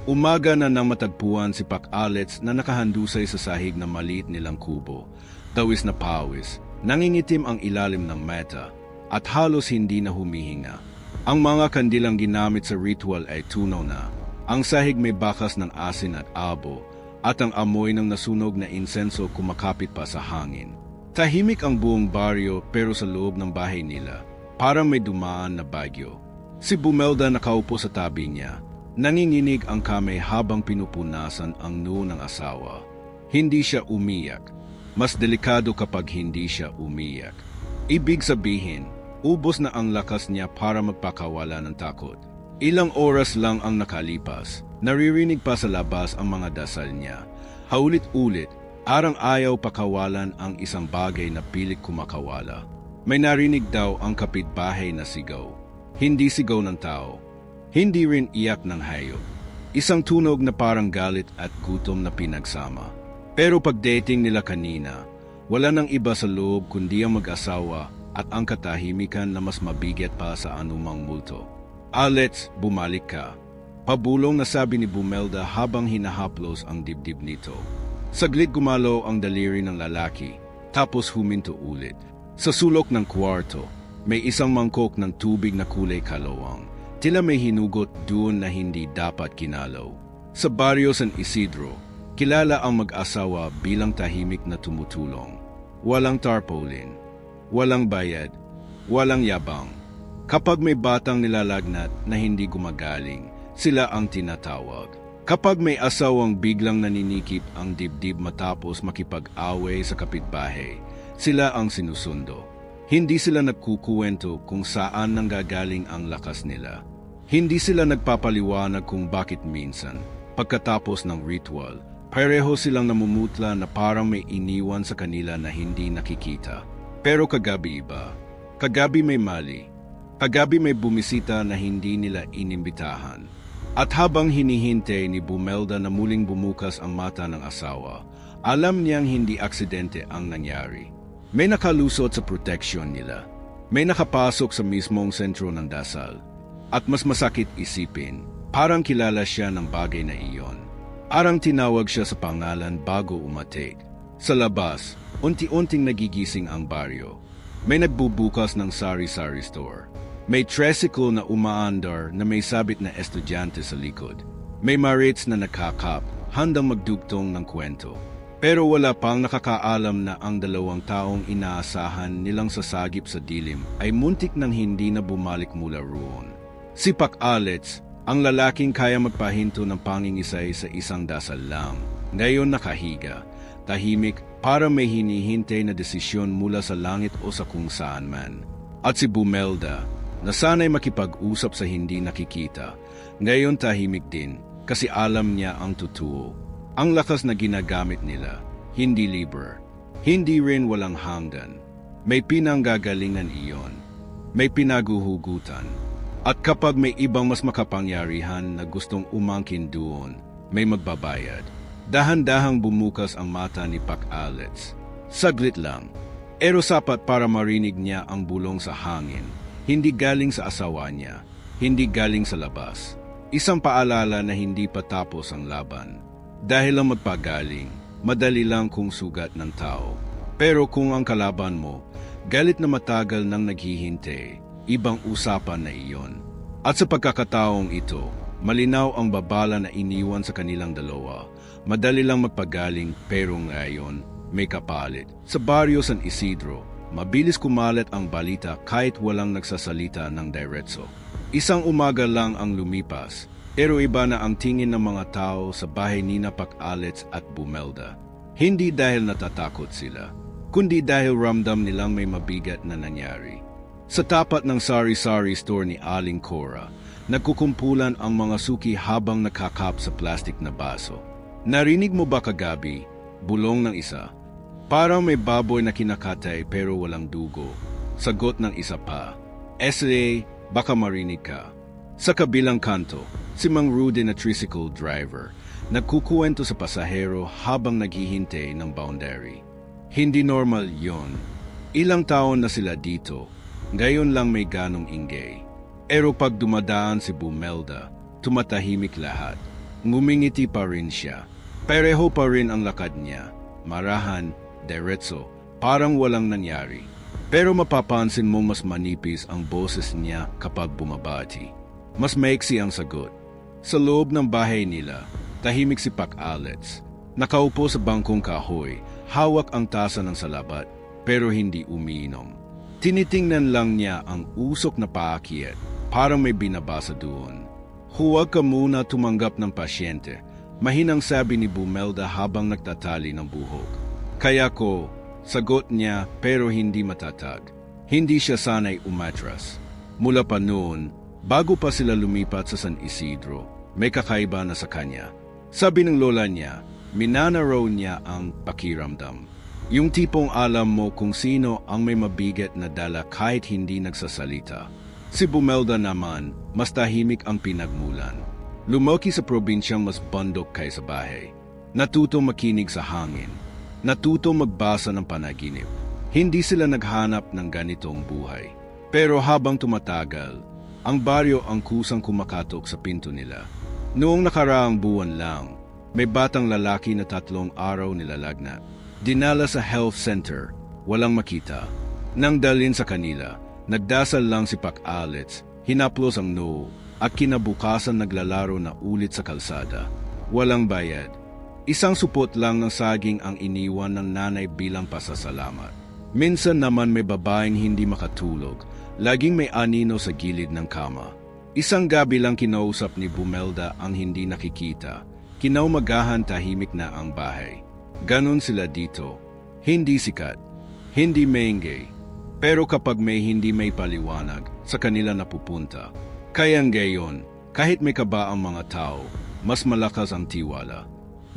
Umaga na nang matagpuan si Pac Alets na nakahandusay sa sahig na maliit nilang kubo. Dawis na pawis, nangingitim ang ilalim ng meta, at halos hindi na humihinga. Ang mga kandilang ginamit sa ritual ay tunaw na. Ang sahig may bakas ng asin at abo, at ang amoy ng nasunog na insenso kumakapit pa sa hangin. Tahimik ang buong baryo pero sa loob ng bahay nila, parang may dumaan na bagyo. Si Bumelda nakaupo sa tabi niya. Nanginginig ang kamay habang pinupunasan ang noo ng asawa. Hindi siya umiyak. Mas delikado kapag hindi siya umiyak. Ibig sabihin, ubos na ang lakas niya para magpakawala ng takot. Ilang oras lang ang nakalipas. Naririnig pa sa labas ang mga dasal niya. Haulit-ulit, arang ayaw pakawalan ang isang bagay na pilit kumakawala. May narinig daw ang kapitbahay na sigaw. Hindi sigaw ng tao. Hindi rin iyak ng hayop. Isang tunog na parang galit at gutom na pinagsama. Pero pagdating nila kanina, wala nang iba sa loob kundi ang mag-asawa at ang katahimikan na mas mabigat pa sa anumang multo. Alets, bumalik ka. Pabulong na sabi ni Bumelda habang hinahaplos ang dibdib nito. Saglit gumalaw ang daliri ng lalaki, tapos huminto ulit. Sa sulok ng kwarto, may isang mangkok ng tubig na kulay kalawang. Tila may hinugot doon na hindi dapat kinalaw. Sa baryo San Isidro, kilala ang mag-asawa bilang tahimik na tumutulong. Walang tarpaulin, walang bayad, walang yabang. Kapag may batang nilalagnat na hindi gumagaling, sila ang tinatawag. Kapag may asawang biglang naninikip ang dibdib matapos makipag-away sa kapitbahay, sila ang sinusundo. Hindi sila nagkukuwento kung saan nanggagaling ang lakas nila. Hindi sila nagpapaliwanag kung bakit minsan, pagkatapos ng ritual, pareho silang namumutla na parang may iniwan sa kanila na hindi nakikita. Pero kagabi iba. Kagabi may mali. Kagabi may bumisita na hindi nila inimbitahan. At habang hinihintay ni Bumelda na muling bumukas ang mata ng asawa, alam niyang hindi aksidente ang nangyari. May nakalusot sa proteksyon nila. May nakapasok sa mismong sentro ng dasal. At mas masakit isipin, parang kilala siya ng bagay na iyon. Arang tinawag siya sa pangalan bago umatik. Sa labas, unti-unting nagigising ang baryo. May nagbubukas ng sari-sari store. May tricycle na umaandar na may sabit na estudyante sa likod. May marits na nakakap, handang magdugtong ng kwento. Pero wala pang nakakaalam na ang dalawang taong inaasahan nilang sasagip sa dilim ay muntik nang hindi na bumalik mula roon. Si Pac Alets, ang lalaking kaya magpahinto ng pangingisay sa isang dasal lang, ngayon nakahiga, tahimik para may hinihintay na desisyon mula sa langit o sa kung saan man. At si Bumelda, na sana'y makipag-usap sa hindi nakikita, ngayon tahimik din kasi alam niya ang totoo. Ang lakas na ginagamit nila, hindi libre, hindi rin walang hanggan. May pinanggagalingan iyon, may pinaguhugutan. At kapag may ibang mas makapangyarihan na gustong umangkin doon, may magbabayad. Dahan-dahang bumukas ang mata ni Pac Alets. Saglit lang, pero sapat para marinig niya ang bulong sa hangin. Hindi galing sa asawa niya, hindi galing sa labas. Isang paalala na hindi pa tapos ang laban. Dahil lang magpagaling, madali lang kung sugat ng tao. Pero kung ang kalaban mo, galit na matagal nang naghihintay, ibang usapan na iyon. At sa pagkakataong ito, malinaw ang babala na iniwan sa kanilang dalawa. Madali lang magpagaling pero ngayon may kapalit. Sa baryo San Isidro, mabilis kumalat ang balita kahit walang nagsasalita ng diretso. Isang umaga lang ang lumipas, pero iba na ang tingin ng mga tao sa bahay ni Pac Alets at Bumelda. Hindi dahil natatakot sila, kundi dahil ramdam nilang may mabigat na nangyari. Sa tapat ng sari-sari store ni Aling Cora, nagkukumpulan ang mga suki habang nakakap sa plastik na baso. Narinig mo ba kagabi? Bulong ng isa. Parang may baboy na kinakatay pero walang dugo. Sagot ng isa pa. SA, baka marinig ka. Sa kabilang kanto, si Mang Rudy na tricycle driver, nagkukuwento sa pasahero habang naghihintay ng boundary. Hindi normal yon. Ilang taon na sila dito, ngayon lang may ganong ingay. Pero pag dumadaan si Bumelda, tumatahimik lahat. Ngumingiti pa rin siya. Pareho pa rin ang lakad niya. Marahan, diretso, parang walang nangyari. Pero mapapansin mo mas manipis ang boses niya kapag bumabati. Mas maiksi ang sagot. Sa loob ng bahay nila, tahimik si Pac Alex. Nakaupo sa bangkong kahoy, hawak ang tasa ng salabat, pero hindi umiinom. Tinitingnan lang niya ang usok na paakyat, parang may binabasa doon. Huwag ka muna tumanggap ng pasyente, mahinang sabi ni Bumelda habang nagtatali ng buhok. Kaya ko, sagot niya pero hindi matatag. Hindi siya sanay umatras. Mula pa noon, bago pa sila lumipat sa San Isidro, may kakaiba na sa kanya. Sabi ng lola niya, minana raw niya ang pakiramdam. Yung tipong alam mo kung sino ang may mabigat na dala kahit hindi nagsasalita. Si Bumelda naman, mas tahimik ang pinagmulan. Lumaki sa probinsyang mas bundok kaysa bahay. Natutong makinig sa hangin. Natutong magbasa ng panaginip. Hindi sila naghanap ng ganitong buhay. Pero habang tumatagal, ang baryo ang kusang kumakatok sa pinto nila. Noong nakaraang buwan lang, may batang lalaki na 3 araw nilalagnat. Dinala sa health center, walang makita. Nang dalhin sa kanila, nagdasal lang si Pac Alex, hinaplos ang noo, at kinabukasan naglalaro na ulit sa kalsada. Walang bayad. Isang supot lang ng saging ang iniwan ng nanay bilang pasasalamat. Minsan naman may babaeng hindi makatulog, laging may anino sa gilid ng kama. Isang gabi lang kinausap ni Bumelda ang hindi nakikita. Kinaumagahan tahimik na ang bahay. Ganon sila dito. Hindi sikat, hindi maingay. Pero kapag may hindi may paliwanag, sa kanila napupunta. Kayang gayon, kahit may kaba ang mga tao, mas malakas ang tiwala.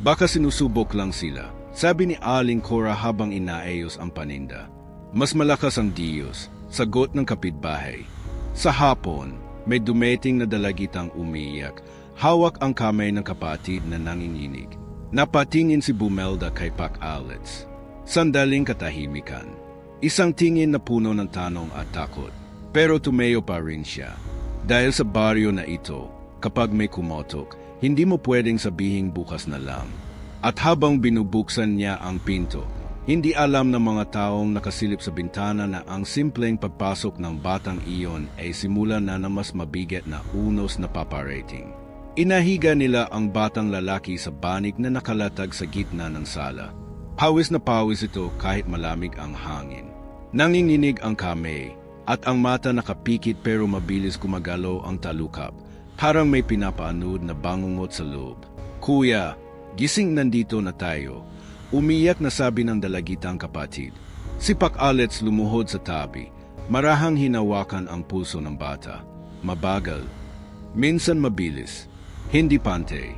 Baka sinusubok lang sila, sabi ni Aling Cora habang inaayos ang paninda. Mas malakas ang Diyos, sagot ng kapitbahay. Sa hapon, may dumating na dalagitang umiiyak, hawak ang kamay ng kapatid na nanginginig. Napatingin si Bumelda kay Pac Alex. Sandaling katahimikan. Isang tingin na puno ng tanong at takot. Pero tumayo pa rin siya. Dahil sa baryo na ito, kapag may kumotok, hindi mo pwedeng sabihing bukas na lang. At habang binubuksan niya ang pinto, hindi alam ng mga taong nakasilip sa bintana na ang simpleng pagpasok ng batang iyon ay simula na ng mas mabigat na unos na paparating. Inahiga nila ang batang lalaki sa banig na nakalatag sa gitna ng sala. Pawis na pawis ito kahit malamig ang hangin. Nanginginig ang kamay at ang mata nakapikit pero mabilis gumagalaw ang talukap. Parang may pinapaanood na bangungot sa loob. Kuya, gising, nandito na tayo. Umiyak na sabi ng dalagitang kapatid. Si Pac Alex lumuhod sa tabi. Marahang hinawakan ang pulso ng bata. Mabagal. Minsan mabilis. Hindi pantay.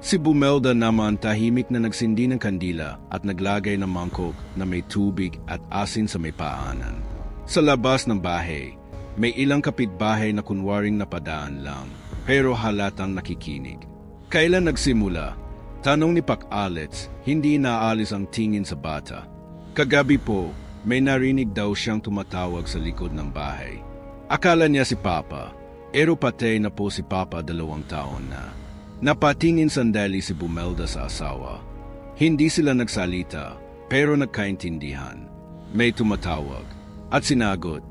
Si Bumelda naman tahimik na nagsindi ng kandila at naglagay ng mangkok na may tubig at asin sa may paanan. Sa labas ng bahay, may ilang kapitbahay na kunwaring napadaan lang, pero halatang nakikinig. Kailan nagsimula? Tanong ni Pac Alex, hindi naalis ang tingin sa bata. Kagabi po, may narinig daw siyang tumatawag sa likod ng bahay. Akala niya si Papa, pero patay na po si Papa 2 taon na. Napatingin sandali si Bumelda sa asawa. Hindi sila nagsalita, pero nagkaintindihan. May tumatawag, at sinagot,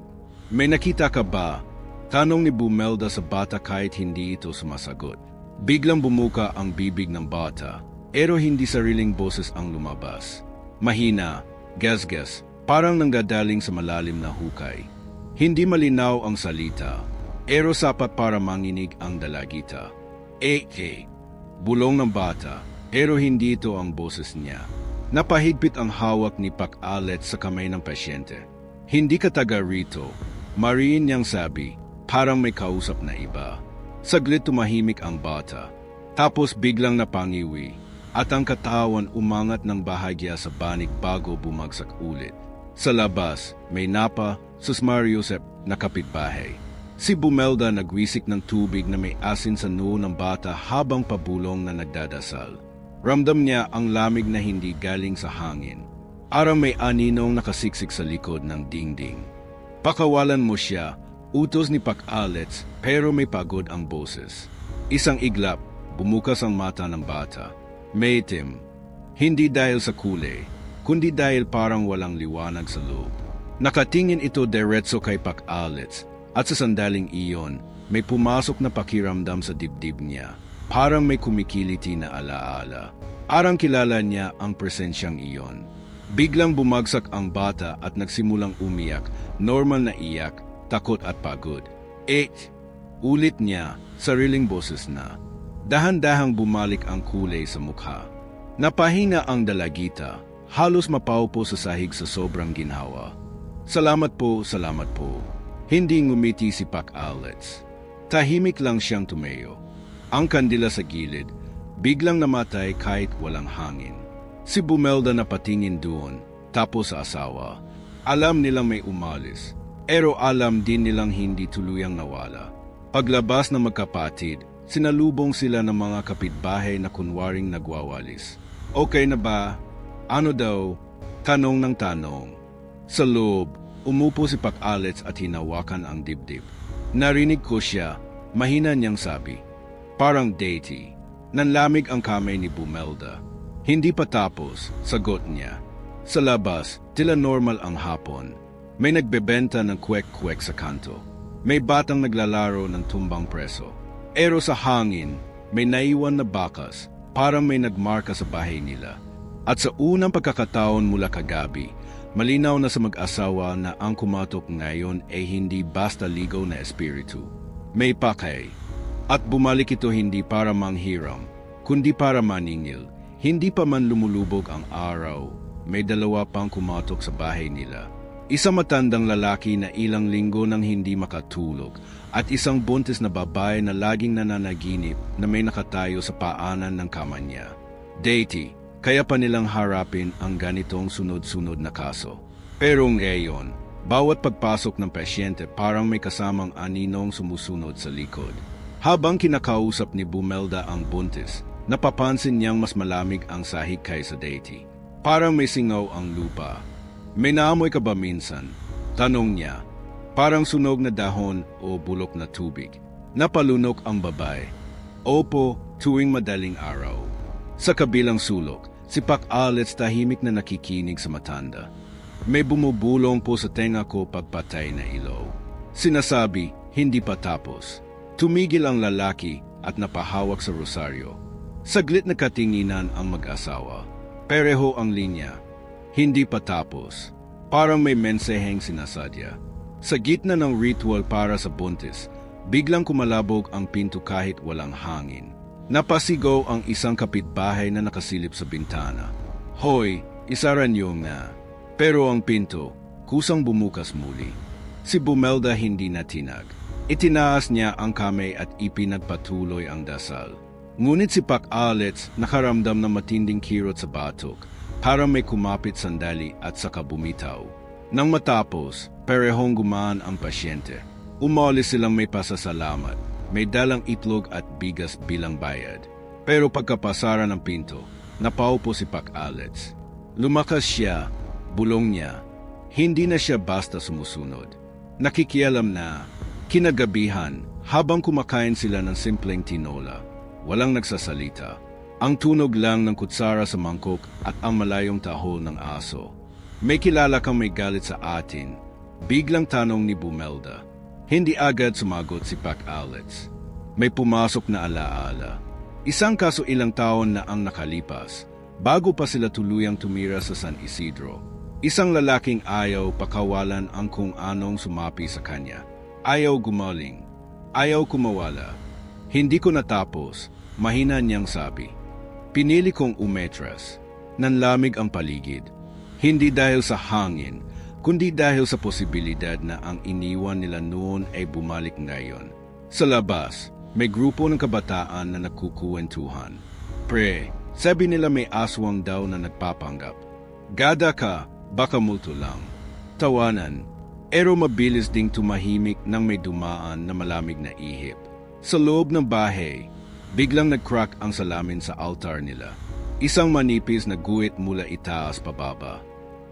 "May nakita ka ba?" Tanong ni Bumelda sa bata kahit hindi ito sumasagot. Biglang bumuka ang bibig ng bata, pero hindi sariling boses ang lumabas. Mahina, gas-gas, parang nanggagaling sa malalim na hukay. Hindi malinaw ang salita, pero sapat para manginig ang dalagita. Bulong ng bata, pero hindi ito ang boses niya. Napahigpit ang hawak ni Pac Alex sa kamay ng pasyente. Hindi ka taga rito, mariin niyang sabi, parang may kausap na iba. Saglit tumahimik ang bata, tapos biglang napangiwi, at ang katawan umangat ng bahagya sa banig bago bumagsak ulit. Sa labas, may napa, Mariusep na kapitbahay. Si Bumelda nagwisik ng tubig na may asin sa noo ng bata habang pabulong na nagdadasal. Ramdam niya ang lamig na hindi galing sa hangin. Arang may aninong nakasiksik sa likod ng dingding. Pakawalan mo siya, utos ni Pac Alex, pero may pagod ang boses. Isang iglap, bumukas ang mata ng bata. May itim. Hindi dahil sa kulay, kundi dahil parang walang liwanag sa loob. Nakatingin ito diretso kay Pac Alex at sa sandaling iyon, may pumasok na pakiramdam sa dibdib niya. Parang may kumikiliti na alaala. Arang kilala niya ang presensyang iyon. Biglang bumagsak ang bata at nagsimulang umiyak, normal na iyak, takot at pagod. Ulit niya, sariling boses na. Dahan-dahang bumalik ang kulay sa mukha. Napahinga ang dalagita, halos mapaupo sa sahig sa sobrang ginhawa. Salamat po, salamat po. Hindi ngumiti si Pac Alex. Tahimik lang siyang tumayo. Ang kandila sa gilid, biglang namatay kahit walang hangin. Si Bumelda na patingin doon, tapos sa asawa. Alam nilang may umalis, pero alam din nilang hindi tuluyang nawala. Paglabas ng magkapatid, sinalubong sila ng mga kapitbahay na kunwaring nagwawalis. Okay na ba? Ano daw? Tanong ng tanong. Sa loob, umupo si Pac Alex at hinawakan ang dibdib. Narinig ko siya, mahina niyang sabi. Parang deity. Nanlamig ang kamay ni Bumelda. Hindi pa tapos, sagot niya. Sa labas, tila normal ang hapon. May nagbebenta ng kwek-kwek sa kanto. May batang naglalaro ng tumbang preso. Pero sa hangin, may naiwan na bakas, parang may nagmarka sa bahay nila. At sa unang pagkakataon mula kagabi, malinaw na sa mag-asawa na ang kumatok ngayon ay hindi basta ligaw na espiritu. May pakay. At bumalik ito hindi para manghiram, kundi para maningil. Hindi pa man lumulubog ang araw, may dalawa pang kumatok sa bahay nila. Isang matandang lalaki na ilang linggo nang hindi makatulog at isang buntis na babae na laging nananaginip na may nakatayo sa paanan ng kama niya. Deity, kaya pa nilang harapin ang ganitong sunod-sunod na kaso. Pero ngayon, bawat pagpasok ng pasyente parang may kasamang aninong sumusunod sa likod. Habang kinakausap ni Bumelda ang buntis, napapansin niyang mas malamig ang sahig kaysa deity. Parang may singaw ang lupa. May naamoy ka ba minsan? Tanong niya. Parang sunog na dahon o bulok na tubig. Napalunok ang babae. Opo, tuwing madaling araw. Sa kabilang sulok, si Pac Alex tahimik na nakikinig sa matanda. May bumubulong po sa tenga ko pagpatay na ilaw. Sinasabi, hindi pa tapos. Tumigil ang lalaki at napahawak sa rosaryo. Saglit na katinginan ang mag-asawa. Pareho ang linya. Hindi pa tapos. Parang may mensaheng sinasadya. Sa gitna ng ritual para sa buntis, biglang kumalabog ang pinto kahit walang hangin. Napasigaw ang isang kapitbahay na nakasilip sa bintana. Hoy, isara niyo na. Pero ang pinto, kusang bumukas muli. Si Bumelda hindi natinag. Itinaas niya ang kamay at ipinagpatuloy ang dasal. Ngunit si Pac Alex nakaramdam ng matinding kirot sa batok, parang may kumapit sandali at saka bumitaw. Nang matapos, parehong gumaan ang pasyente. Umalis silang may pasasalamat, may dalang itlog at bigas bilang bayad. Pero pagkapasara ng pinto, napaupo si Pac Alex. Lumakas siya, bulong niya. Hindi na siya basta sumusunod. Nakikialam na, kinagabihan, habang kumakain sila ng simpleng tinola. Walang nagsasalita. Ang tunog lang ng kutsara sa mangkok at ang malayong tahol ng aso. May kilala kang may galit sa atin. Biglang tanong ni Bumelda. Hindi agad sumagot si Pac Alex. May pumasok na alaala. Isang kaso ilang taon na ang nakalipas, bago pa sila tuluyang tumira sa San Isidro. Isang lalaking ayaw pakawalan ang kung anong sumapi sa kanya. Ayaw gumaling. Ayaw kumawala. Hindi ko natapos, mahina niyang sabi. Pinili kong umetras. Nanlamig ang paligid. Hindi dahil sa hangin, kundi dahil sa posibilidad na ang iniwan nila noon ay bumalik ngayon. Sa labas, may grupo ng kabataan na nagkukuwentuhan. Pre, sabi nila may aswang daw na nagpapanggap. Gada ka, baka multo lang. Tawanan, pero mabilis ding tumahimik nang may dumaan na malamig na ihip. Sa loob ng bahay, biglang nag-crack ang salamin sa altar nila. Isang manipis na guhit mula itaas pababa.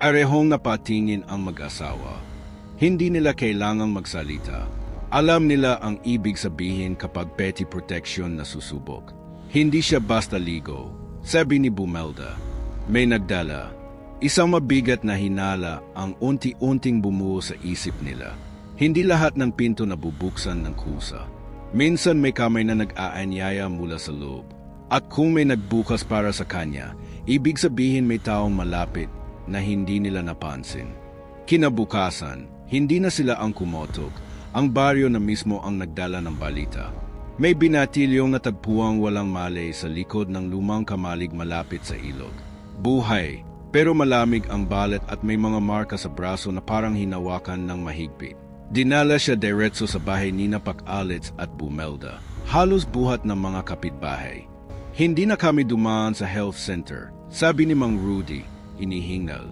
Arehong napatingin ang mag-asawa. Hindi nila kailangang magsalita. Alam nila ang ibig sabihin kapag petty protection na susubok. Hindi siya basta ligo, sabi ni Bumelda. May nagdala. Isang mabigat na hinala ang unti-unting bumuo sa isip nila. Hindi lahat ng pinto nabubuksan ng kusa. Minsan may kamay na nag-aanyaya mula sa loob. At kung may nagbukas para sa kanya, ibig sabihin may taong malapit na hindi nila napansin. Kinabukasan, hindi na sila ang kumotok. Ang baryo na mismo ang nagdala ng balita. May binatilyong natagpuang walang malay sa likod ng lumang kamalig malapit sa ilog. Buhay, pero malamig ang balat at may mga marka sa braso na parang hinawakan ng mahigpit. Dinala siya diretso sa bahay ni Pac-Alex at Bumelda, halos buhat ng mga kapitbahay. Hindi na kami dumaan sa health center, sabi ni Mang Rudy, inihingal.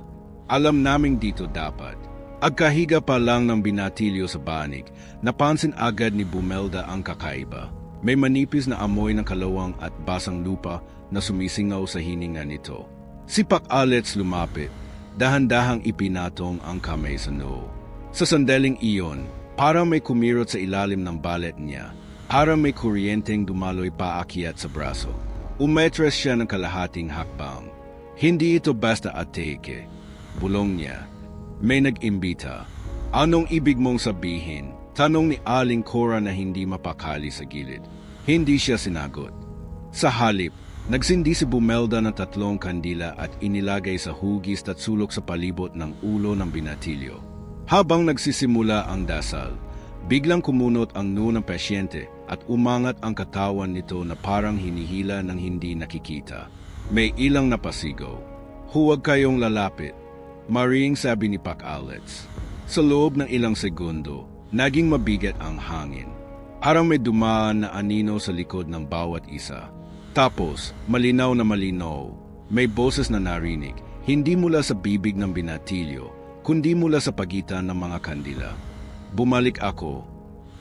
Alam naming dito dapat. Agkahiga pa lang ng binatilyo sa banig, napansin agad ni Bumelda ang kakaiba. May manipis na amoy ng kalawang at basang lupa na sumisingaw sa hininga nito. Si Pac-Alex lumapit, dahan-dahang ipinatong ang kamay sa noo. Sa sandaling iyon, parang may kumirot sa ilalim ng balet niya, parang may kuryenteng dumaloy paakyat sa braso. Umetras siya ng kalahating hakbang. Hindi ito basta atake, bulong niya. May nag-imbita. Anong ibig mong sabihin? Tanong ni Aling Cora na hindi mapakali sa gilid. Hindi siya sinagot. Sa halip, nagsindi si Bumelda ng 3 kandila at inilagay sa hugis at sulok sa palibot ng ulo ng binatilyo. Habang nagsisimula ang dasal, biglang kumunot ang noo ng pasyente at umangat ang katawan nito na parang hinihila ng hindi nakikita. May ilang napasigaw. Huwag kayong lalapit. Maring sabi ni Pac-Alex. Sa loob ng ilang segundo, naging mabigat ang hangin. Parang may dumaan na anino sa likod ng bawat isa. Tapos, malinaw na malinaw, may boses na narinig, hindi mula sa bibig ng binatilyo, kundi mula sa pagitan ng mga kandila. Bumalik ako.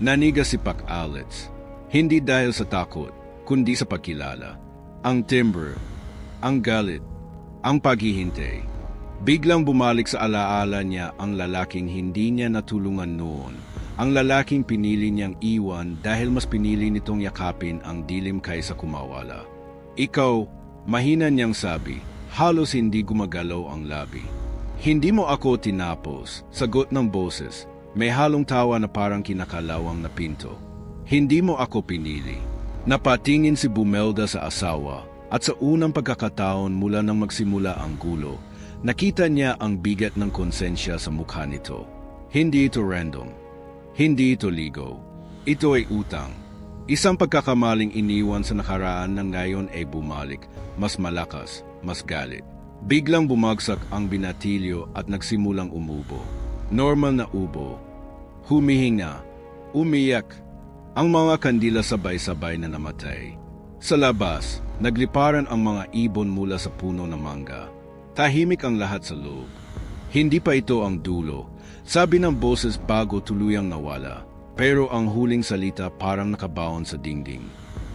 Naniga si Pac-Alex. Hindi dahil sa takot, kundi sa pagkilala. Ang timbre, ang galit, ang paghihintay. Biglang bumalik sa alaala niya ang lalaking hindi niya natulungan noon. Ang lalaking pinili niyang iwan dahil mas pinili nitong yakapin ang dilim kaysa kumawala. Ikaw, mahina niyang sabi, halos hindi gumagalaw ang labi. Hindi mo ako tinapos, sagot ng boses. May halong tawa na parang kinakalawang na pinto. Hindi mo ako pinili. Napatingin si Bumelda sa asawa at sa unang pagkakataon mula nang magsimula ang gulo, nakita niya ang bigat ng konsensya sa mukha nito. Hindi ito random. Hindi ito ligo. Ito ay utang. Isang pagkakamaling iniwan sa nakaraan na ngayon ay bumalik, mas malakas, mas galit. Biglang bumagsak ang binatilyo at nagsimulang umubo. Normal na ubo. Humihinga. Umiyak. Ang mga kandila sabay-sabay na namatay. Sa labas, nagliparan ang mga ibon mula sa puno ng mangga. Tahimik ang lahat sa loob. Hindi pa ito ang dulo, sabi ng boses bago tuluyang nawala. Pero ang huling salita parang nakabaon sa dingding.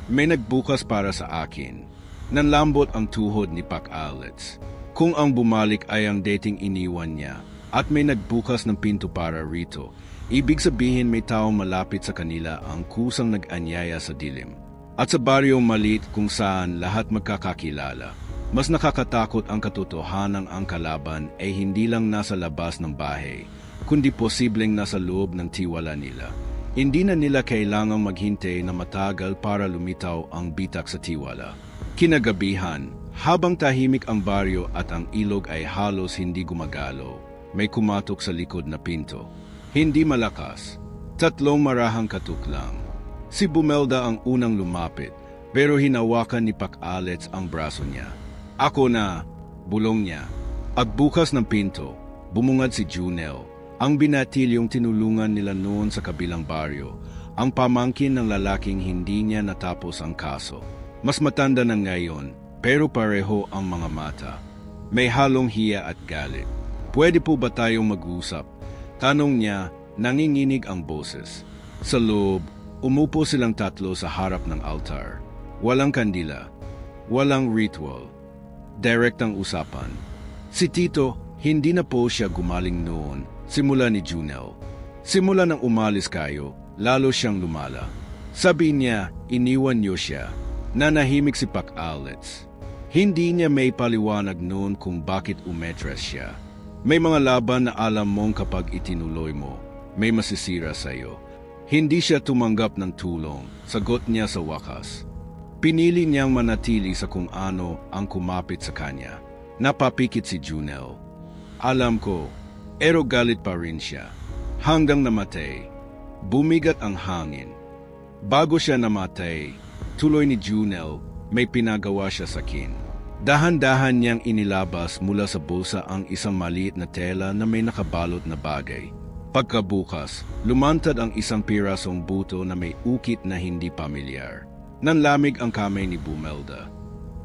May nagbukas para sa akin. Nanlambot ang tuhod ni Pac-Alex. Kung ang bumalik ay ang dating iniwan niya at may nagbukas ng pinto para rito, ibig sabihin may taong malapit sa kanila ang kusang nag-anyaya sa dilim. At sa baryong maliit kung saan lahat magkakakilala, mas nakakatakot ang katotohanan ang kalaban ay hindi lang nasa labas ng bahay, kundi posibleng nasa loob ng tiwala nila. Hindi na nila kailangang maghintay na matagal para lumitaw ang bitak sa tiwala. Kinagabihan, habang tahimik ang baryo at ang ilog ay halos hindi gumagalaw, may kumatok sa likod na pinto. Hindi malakas, 3 marahang katok lang. Si Bumelda ang unang lumapit, pero hinawakan ni Pac-Alex ang braso niya. Ako na, bulong niya. At bukas ng pinto, bumungad si Junel, ang binatilyong tinulungan nila noon sa kabilang baryo, ang pamangkin ng lalaking hindi niya natapos ang kaso. Mas matanda na ngayon, pero pareho ang mga mata. May halong hiya at galit. Pwede po ba tayong mag-usap? Tanong niya, nanginginig ang boses. Sa loob, umupo silang 3 sa harap ng altar. Walang kandila, walang ritual. Direct ang usapan. Si Tito, hindi na po siya gumaling noon, simula ni Junel. Simula nang umalis kayo, lalo siyang lumala. Sabi niya, iniwan niyo siya. Nanahimik si Pac Alex. Hindi niya may paliwanag noon kung bakit umetras siya. May mga laban na alam mong kapag itinuloy mo, may masisira sa'yo. Hindi siya tumanggap ng tulong, sagot niya sa wakas. Pinili niyang manatili sa kung ano ang kumapit sa kanya. Napapikit si Junel. Alam ko, pero galit pa rin siya. Hanggang namatay, bumigat ang hangin. Bago siya namatay, tuloy ni Junel, may pinagawa siya sa akin. Dahan-dahan niyang inilabas mula sa bulsa ang isang maliit na tela na may nakabalot na bagay. Pagkabukas, lumantad ang isang pirasong buto na may ukit na hindi pamilyar. Nanlamig ang kamay ni Bumelda.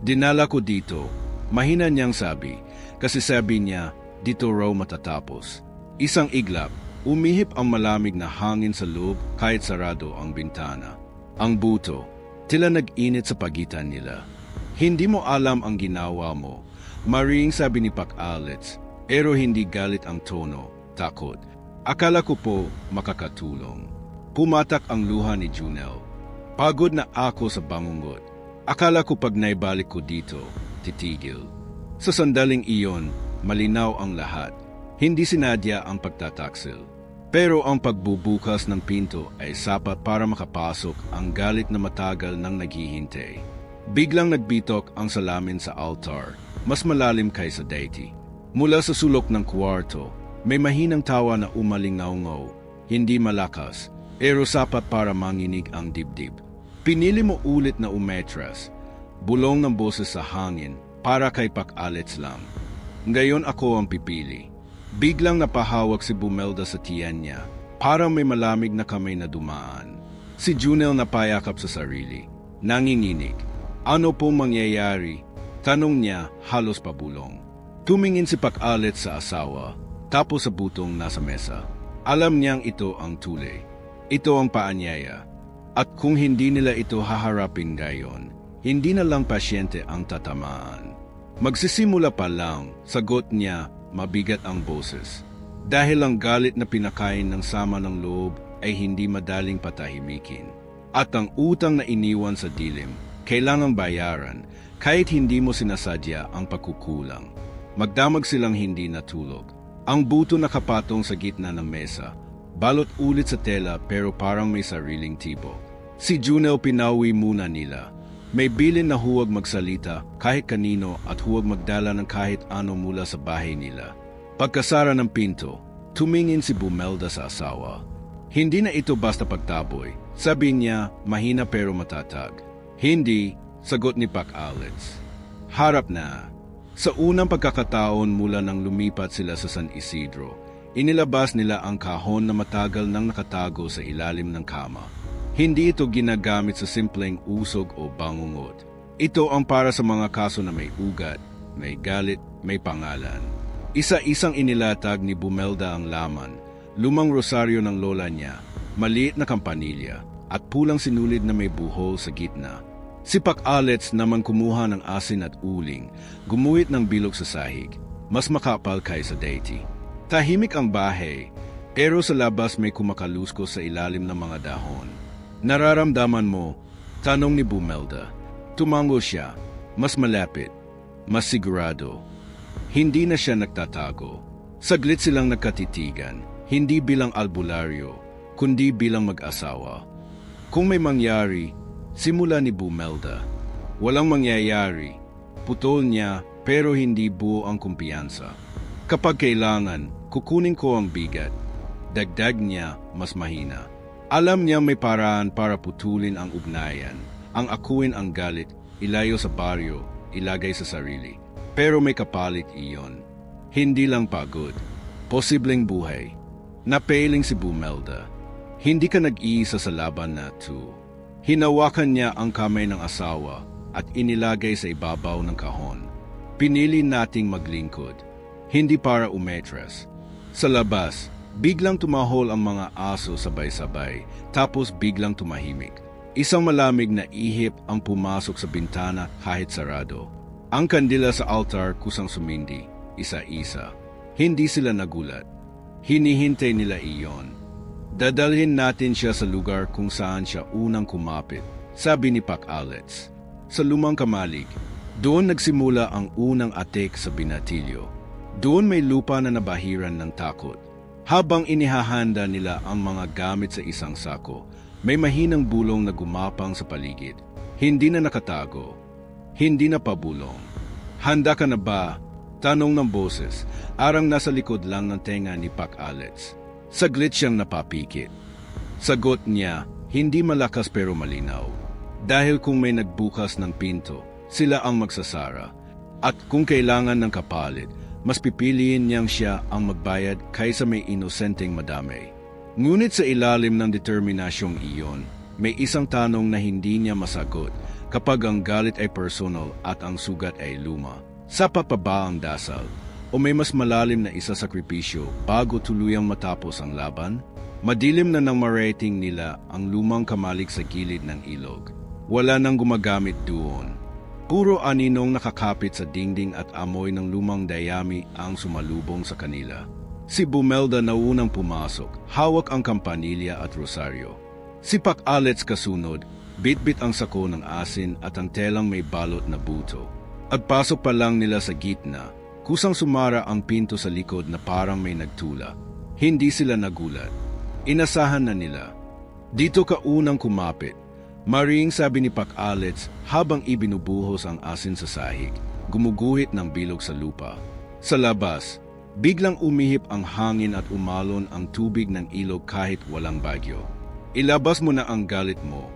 Dinala ko dito, mahina niyang sabi, kasi sabi niya, dito raw matatapos. Isang iglap, umihip ang malamig na hangin sa loob kahit sarado ang bintana. Ang buto, tila nag-init sa pagitan nila. Hindi mo alam ang ginawa mo, maring sabi ni Pac Alex, pero hindi galit ang tono, takot. Akala ko po makakatulong. Pumatak ang luha ni Junel. Pagod na ako sa bangungot. Akala ko pag naibalik ko dito, titigil. Sa sandaling iyon, malinaw ang lahat. Hindi sinadya ang pagtataksil. Pero ang pagbubukas ng pinto ay sapat para makapasok ang galit na matagal nang naghihintay. Biglang nagbitok ang salamin sa altar, mas malalim kaysa deity. Mula sa sulok ng kwarto, may mahinang tawa na umalingaw-ngaw, hindi malakas, pero sapat para manginig ang dibdib. Pinili mo ulit na umetras, bulong ng boses sa hangin, para kay Pac Alex lang. Ngayon ako ang pipili. Biglang napahawak si Bumelda sa tiyan niya, parang may malamig na kamay na dumaan. Si Junel napayakap sa sarili, nanginginig. Ano pong mangyayari? Tanong niya, halos pabulong. Tumingin si Pac Alex sa asawa, tapos sa butong nasa mesa. Alam niyang ito ang tuli. Ito ang paanyaya. At kung hindi nila ito haharapin ngayon, hindi na lang pasyente ang tatamaan. Magsisimula pa lang, sagot niya, mabigat ang boses. Dahil ang galit na pinakain ng sama ng loob ay hindi madaling patahimikin. At ang utang na iniwan sa dilim, kailangang bayaran kahit hindi mo sinasadya ang pagkukulang. Magdamag silang hindi natulog. Ang buto nakapatong sa gitna ng mesa, balot ulit sa tela pero parang may sariling tibok. Si Junel pinawi muna nila. May bilin na huwag magsalita kahit kanino at huwag magdala ng kahit ano mula sa bahay nila. Pagkasara ng pinto, tumingin si Bumelda sa asawa. Hindi na ito basta pagtaboy. Sabi niya, mahina pero matatag. Hindi, sagot ni Pac Alex. Harap na. Sa unang pagkakataon mula nang lumipat sila sa San Isidro, inilabas nila ang kahon na matagal nang nakatago sa ilalim ng kama. Hindi ito ginagamit sa simpleng usog o bangungot. Ito ang para sa mga kaso na may ugat, may galit, may pangalan. Isa-isang inilatag ni Bumelda ang laman, lumang rosaryo ng lola niya, maliit na kampanilya, at pulang sinulid na may buhol sa gitna. Si Pac Alex naman kumuha ng asin at uling, gumuhit ng bilog sa sahig, mas makapal kaysa deity. Tahimik ang bahay, pero sa labas may kumakalusko sa ilalim ng mga dahon. Nararamdaman mo? Tanong ni Bumelda. Tumango siya, mas malapit, mas sigurado. Hindi na siya nagtatago. Saglit silang nagkatitigan, hindi bilang albularyo, kundi bilang mag-asawa. Kung may mangyari, simula ni Bumelda. Walang mangyayari. Putol niya pero hindi buo ang kumpiyansa. Kapag kailangan, kukunin ko ang bigat. Dagdag niya mas mahina. Alam niya may paraan para putulin ang ugnayan. Ang akuin ang galit, ilayo sa baryo, ilagay sa sarili. Pero may kapalit iyon. Hindi lang pagod. Posibleng buhay. Napailing si Bumelda. Hindi ka nag-iisa sa laban na to. Hinawakan niya ang kamay ng asawa at inilagay sa ibabaw ng kahon. Pinili nating maglingkod, hindi para umetras. Sa labas, biglang tumahol ang mga aso sabay-sabay, tapos biglang tumahimik. Isang malamig na ihip ang pumasok sa bintana kahit sarado. Ang kandila sa altar kusang sumindi, isa-isa. Hindi sila nagulat. Hinihintay nila iyon. Dadalhin natin siya sa lugar kung saan siya unang kumapit, sabi ni Pac Alex. sa lumang kamalig. Doon nagsimula ang unang atek sa binatilyo. Doon may lupa na nabahiran ng takot. Habang inihahanda nila ang mga gamit sa isang sako, may mahinang bulong na gumapang sa paligid. Hindi na nakatago. Hindi na pabulong. Handa ka na ba? Tanong ng boses, arang nasa likod lang ng tenga ni Pac Alex. Saglit siyang napapikit. Sagot niya, hindi malakas pero malinaw. Dahil kung may nagbukas ng pinto, sila ang magsasara. At kung kailangan ng kapalit, mas pipiliin niyang siya ang magbayad kaysa may inosenteng madamay. Ngunit sa ilalim ng determinasyong iyon, may isang tanong na hindi niya masagot kapag ang galit ay personal at ang sugat ay luma. Sapat pa ba ang dasal? O may mas malalim na isa sakripisyo bago tuluyang matapos ang laban? Madilim na nang marating nila ang lumang kamalig sa gilid ng ilog. Wala nang gumagamit doon. Puro aninong nakakapit sa dingding at amoy ng lumang dayami ang sumalubong sa kanila. Si Bumelda na unang pumasok, hawak ang kampanilya at rosaryo. Si Pac Alex kasunod, bitbit ang sako ng asin at ang telang may balot na buto. Agpasok pa lang nila sa gitna, kusang sumara ang pinto sa likod na parang may nagtula. Hindi sila nagulat. Inasahan na nila. Dito ka unang kumapit. Maring sabi ni Pac Alex habang ibinubuhos ang asin sa sahig, gumuguhit ng bilog sa lupa. Sa labas, biglang umihip ang hangin at umalon ang tubig ng ilog kahit walang bagyo. Ilabas mo na ang galit mo,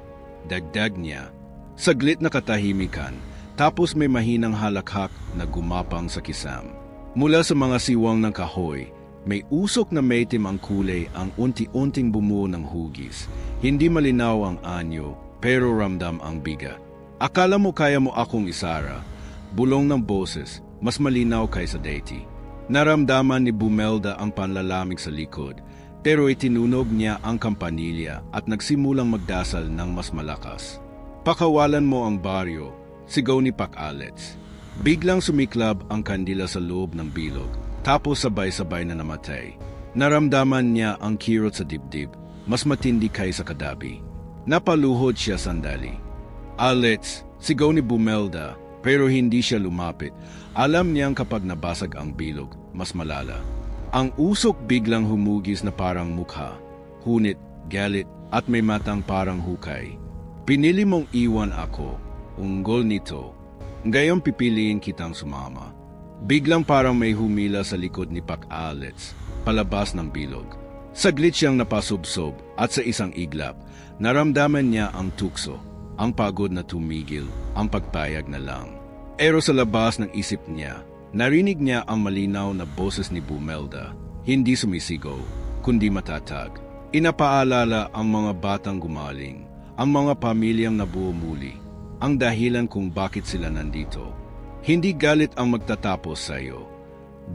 dagdag niya. Saglit na katahimikan, tapos may mahinang halakhak na gumapang sa kisam. Mula sa mga siwang ng kahoy, may usok na maitim ang kulay ang unti-unting bumuo ng hugis. Hindi malinaw ang anyo, pero ramdam ang bigat. Akala mo kaya mo akong isara? Bulong ng boses, mas malinaw kaysa dati. Naramdaman ni Bumelda ang panlalamig sa likod, pero itinunog niya ang kampanilya at nagsimulang magdasal ng mas malakas. Pakawalan mo ang baryo, sigaw ni Pac Alex. Biglang sumiklab ang kandila sa loob ng bilog. Tapos sabay-sabay na namatay. Naramdaman niya ang kirot sa dibdib, mas matindi kaysa kadabi. Napaluhod siya sandali. Alex, sigaw ni Bumelda, pero hindi siya lumapit. Alam niyang kapag nabasag ang bilog, mas malala. Ang usok biglang humugis na parang mukha, hunit, galit, at may matang parang hukay. Pinili mong iwan ako, unggol nito. Ngayon pipiliin kitang sumama. Biglang parang may humila sa likod ni Pac Alex, palabas ng bilog. Saglit siyang napasubsob at sa isang iglap, naramdaman niya ang tukso, ang pagod na tumigil, ang pagpayag na lang. Pero sa labas ng isip niya, narinig niya ang malinaw na boses ni Bumelda, hindi sumisigaw, kundi matatag. Inapaalala ang mga batang gumaling, ang mga pamilyang nabuo muli, ang dahilan kung bakit sila nandito. Hindi galit ang magtatapos sa iyo.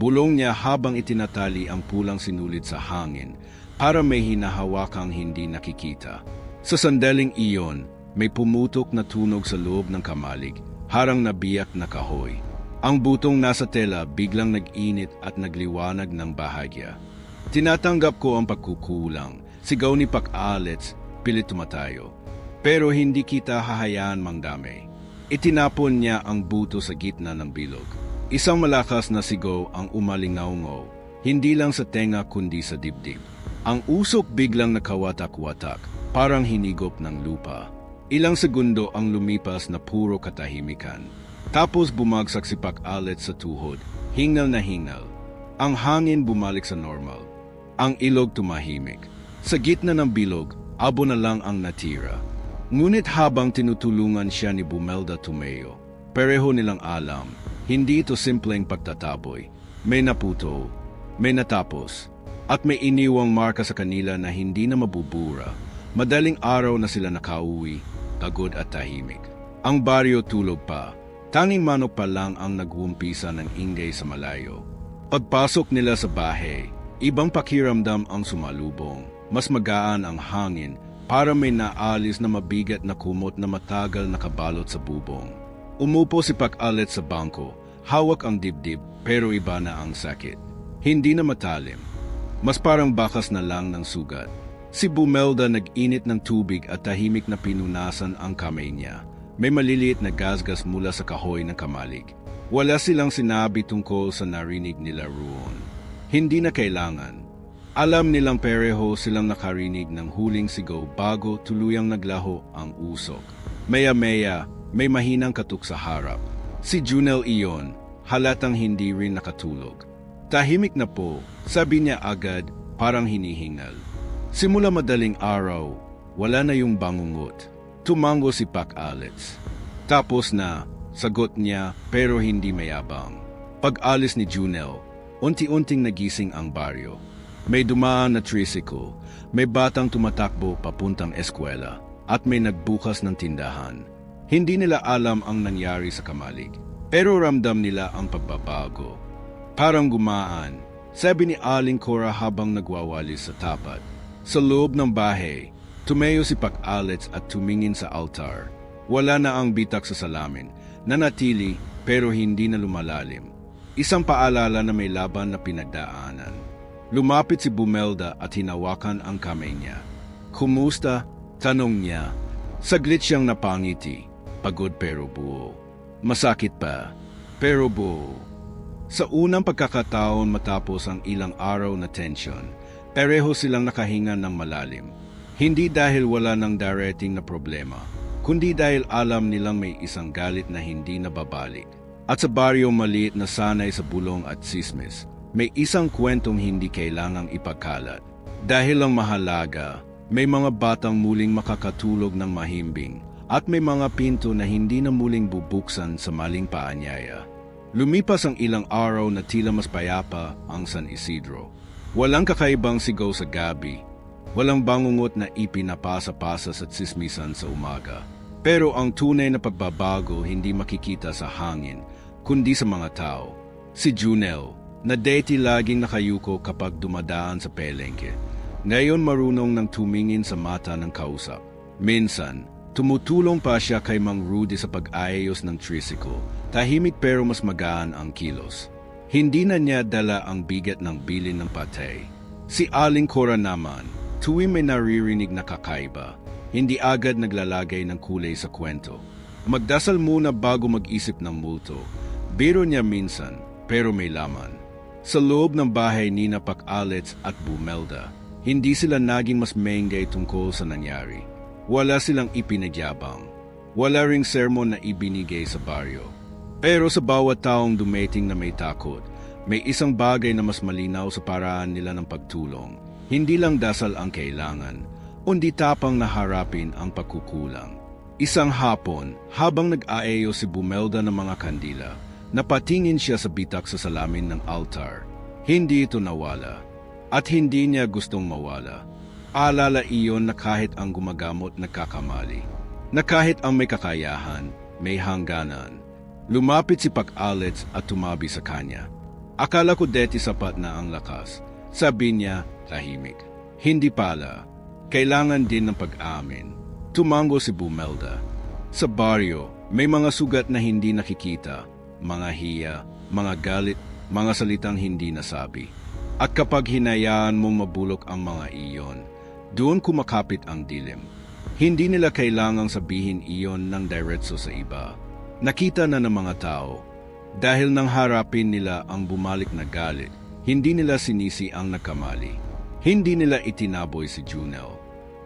Bulong niya habang itinatali ang pulang sinulid sa hangin para may hinahawakang hindi nakikita. Sa sandaling iyon, may pumutok na tunog sa loob ng kamalig, harang nabiyak na kahoy. Ang butong nasa tela biglang nag-init at nagliwanag ng bahagya. Tinatanggap ko ang pagkukulang, sigaw ni Pac Alex, pilit tumatayo. Pero hindi kita hahayaan mangdamay. Itinapon niya ang buto sa gitna ng bilog. Isang malakas na sigaw ang umalingaw-ngaw, hindi lang sa tenga kundi sa dibdib. Ang usok biglang nakawatak-watak, parang hinigop ng lupa. Ilang segundo ang lumipas na puro katahimikan. Tapos bumagsak si Pac Alex sa tuhod, hingal na hingal. Ang hangin bumalik sa normal. Ang ilog tumahimik. Sa gitna ng bilog, abo na lang ang natira. Ngunit habang tinutulungan siya ni Bumelda tumayo, pareho nilang alam, hindi ito simpleng pagtataboy. May naputo, may natapos, at may iniwang marka sa kanila na hindi na mabubura. Madaling araw na sila nakauwi, pagod at tahimik. Ang baryo tulog pa, tanging manok pa lang ang nagwumpisa ng ingay sa malayo. Pagpasok nila sa bahay, ibang pakiramdam ang sumalubong. Mas magaan ang hangin, para may naalis na mabigat na kumot na matagal nakabalot sa bubong. Umupo si Pac Alex sa bangko, hawak ang dibdib pero iba na ang sakit. Hindi na matalim, mas parang bakas na lang ng sugat. Si Bumelda nag-init ng tubig at tahimik na pinunasan ang kamay niya. May maliliit na gasgas mula sa kahoy ng kamalig. Wala silang sinabi tungkol sa narinig nila roon. Hindi na kailangan. Alam nilang pareho silang nakarinig ng huling sigaw bago tuluyang naglaho ang usok. Maya-maya, may mahinang katok sa harap. Si Junel iyon, halatang hindi rin nakatulog. Tahimik na po, sabi niya agad, parang hinihingal. Simula madaling araw, wala na yung bangungot. Tumango si Pac Alex. Tapos na, sagot niya pero hindi mayabang. Pag-alis ni Junel, unti-unting nagising ang baryo. May dumaan na tricycle, may batang tumatakbo papuntang eskwela, at may nagbukas ng tindahan. Hindi nila alam ang nangyari sa kamalig, pero ramdam nila ang pagbabago. Parang gumaan, sabi ni Aling Cora habang nagwawalis sa tapat. Sa loob ng bahay, tumayo si Pac Alex at tumingin sa altar. Wala na ang bitak sa salamin, nanatili pero hindi na lumalalim. Isang paalala na may laban na pinagdaanan. Lumapit si Bumelda at hinawakan ang kamay niya. Kumusta? Tanong niya. Saglit siyang napangiti. Pagod pero buo. Masakit pa, pero buo. Sa unang pagkakataon matapos ang ilang araw na tensyon, pareho silang nakahinga ng malalim. Hindi dahil wala nang darating na problema, kundi dahil alam nilang may isang galit na hindi nababalik. At sa baryo maliit na sanay sa bulong at sismis, may isang kwentong hindi kailangang ipagkalat. Dahil ang mahalaga, may mga batang muling makakatulog ng mahimbing at may mga pinto na hindi na muling bubuksan sa maling paanyaya. Lumipas ang ilang araw na tila mas payapa ang San Isidro. Walang kakaibang sigaw sa gabi, walang bangungot na ipinapasa-pasa sa tsismisan sa umaga. Pero ang tunay na pagbabago hindi makikita sa hangin, kundi sa mga tao. Si Junel, na dati laging nakayuko kapag dumadaan sa pelengke, ngayon marunong nang tumingin sa mata ng kausap. Minsan, tumutulong pa siya kay Mang Rudy sa pag-ayos ng tricycle, tahimik pero mas magaan ang kilos. Hindi na niya dala ang bigat ng bilin ng patay. Si Aling Cora naman, tuwing may naririnig na kakaiba, hindi agad naglalagay ng kulay sa kwento. Magdasal muna bago mag-isip ng multo. Biro niya minsan, pero may laman. Sa loob ng bahay ni Pac Alex at Bumelda, hindi sila naging mas maingay tungkol sa nangyari. Wala silang ipinagyabang. Wala ring sermon na ibinigay sa baryo. Pero sa bawat taong dumating na may takot, may isang bagay na mas malinaw sa paraan nila ng pagtulong. Hindi lang dasal ang kailangan, kundi tapang na harapin ang pagkukulang. Isang hapon, habang nag-aayo si Bumelda ng mga kandila, napatingin siya sa bitak sa salamin ng altar. Hindi ito nawala, at hindi niya gustong mawala. Alala iyon na kahit ang gumagamot nagkakamali, na kahit ang may kakayahan, may hangganan. Lumapit si Pac Alex at tumabi sa kanya. Akala ko deti sapat na ang lakas. Sabi niya, tahimik. Hindi pala. Kailangan din ng pag-amin. Tumango si Bumelda. Sa baryo, may mga sugat na hindi nakikita, mga hiya, mga galit, mga salitang hindi nasabi. At kapag hinayaan mong mabulok ang mga iyon, doon kumakapit ang dilim. Hindi nila kailangang sabihin iyon ng diretso sa iba. Nakita na ng mga tao. Dahil nang harapin nila ang bumalik na galit, hindi nila sinisi ang nagkamali. Hindi nila itinaboy si Junel.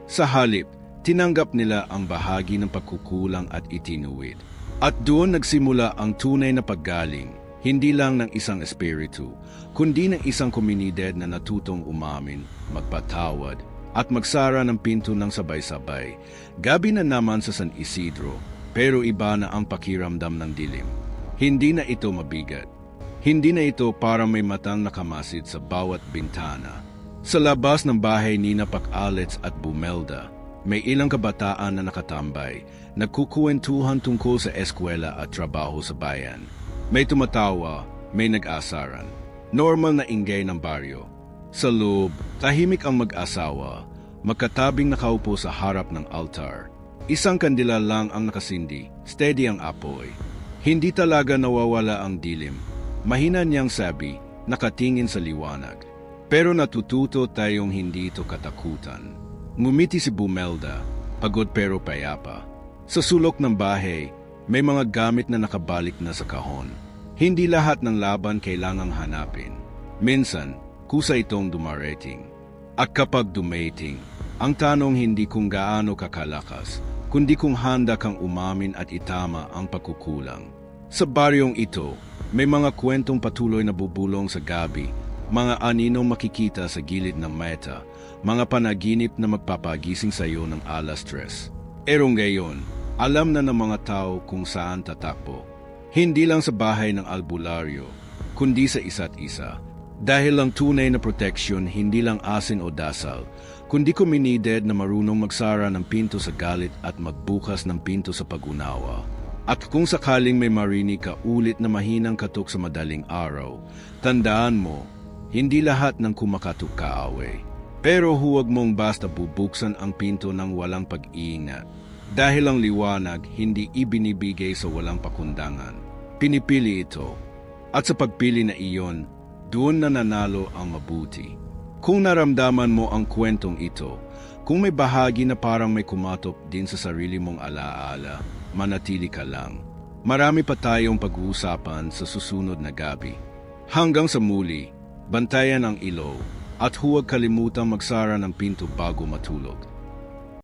Sa halip, tinanggap nila ang bahagi ng pagkukulang at itinuwid. At doon nagsimula ang tunay na paggaling, hindi lang ng isang espiritu, kundi ng isang komunidad na natutong umamin, magpatawad, at magsara ng pinto ng sabay-sabay. Gabi na naman sa San Isidro, pero iba na ang pakiramdam ng dilim. Hindi na ito mabigat. Hindi na ito para may matang nakamasid sa bawat bintana. Sa labas ng bahay ni Pac Alex at Bumelda, may ilang kabataan na nakatambay, nagkukuwentuhan tungkol sa eskwela at trabaho sa bayan. May tumatawa, may nag-asaran. Normal na ingay ng baryo. Sa loob, tahimik ang mag-asawa, magkatabing nakaupo sa harap ng altar. Isang kandila lang ang nakasindi, steady ang apoy. Hindi talaga nawawala ang dilim. Mahina niyang sabi, nakatingin sa liwanag. Pero natututo tayong hindi ito katakutan. Ngumiti si Bumelda, pagod pero payapa. Sa sulok ng bahay, may mga gamit na nakabalik na sa kahon. Hindi lahat ng laban kailangang hanapin. Minsan, kusa itong dumarating. At kapag dumating, ang tanong hindi kung gaano kakalakas, kundi kung handa kang umamin at itama ang pagkukulang. Sa baryong ito, may mga kwentong patuloy na bubulong sa gabi, mga aninong makikita sa gilid ng meta, mga panaginip na magpapagising sa iyo ng alas 3. Pero ngayon, alam na ng mga tao kung saan tatakbo. Hindi lang sa bahay ng albularyo, kundi sa isa't isa. Dahil lang tunay na proteksyon, hindi lang asin o dasal, kundi komunidad na marunong magsara ng pinto sa galit at magbukas ng pinto sa pag-unawa. At kung sakaling may marinig ka ulit na mahinang katok sa madaling araw, tandaan mo, hindi lahat ng kumakatok kaaway. Pero huwag mong basta bubuksan ang pinto ng walang pag-iingat. Dahil ang liwanag hindi ibinibigay sa walang pakundangan. Pinipili ito. At sa pagpili na iyon, doon na nanalo ang mabuti. Kung naramdaman mo ang kwentong ito, kung may bahagi na parang may kumatok din sa sarili mong alaala, manatili ka lang. Marami pa tayong pag-uusapan sa susunod na gabi. Hanggang sa muli, bantayan ang ilaw at huwag kalimutang magsara ng pinto bago matulog.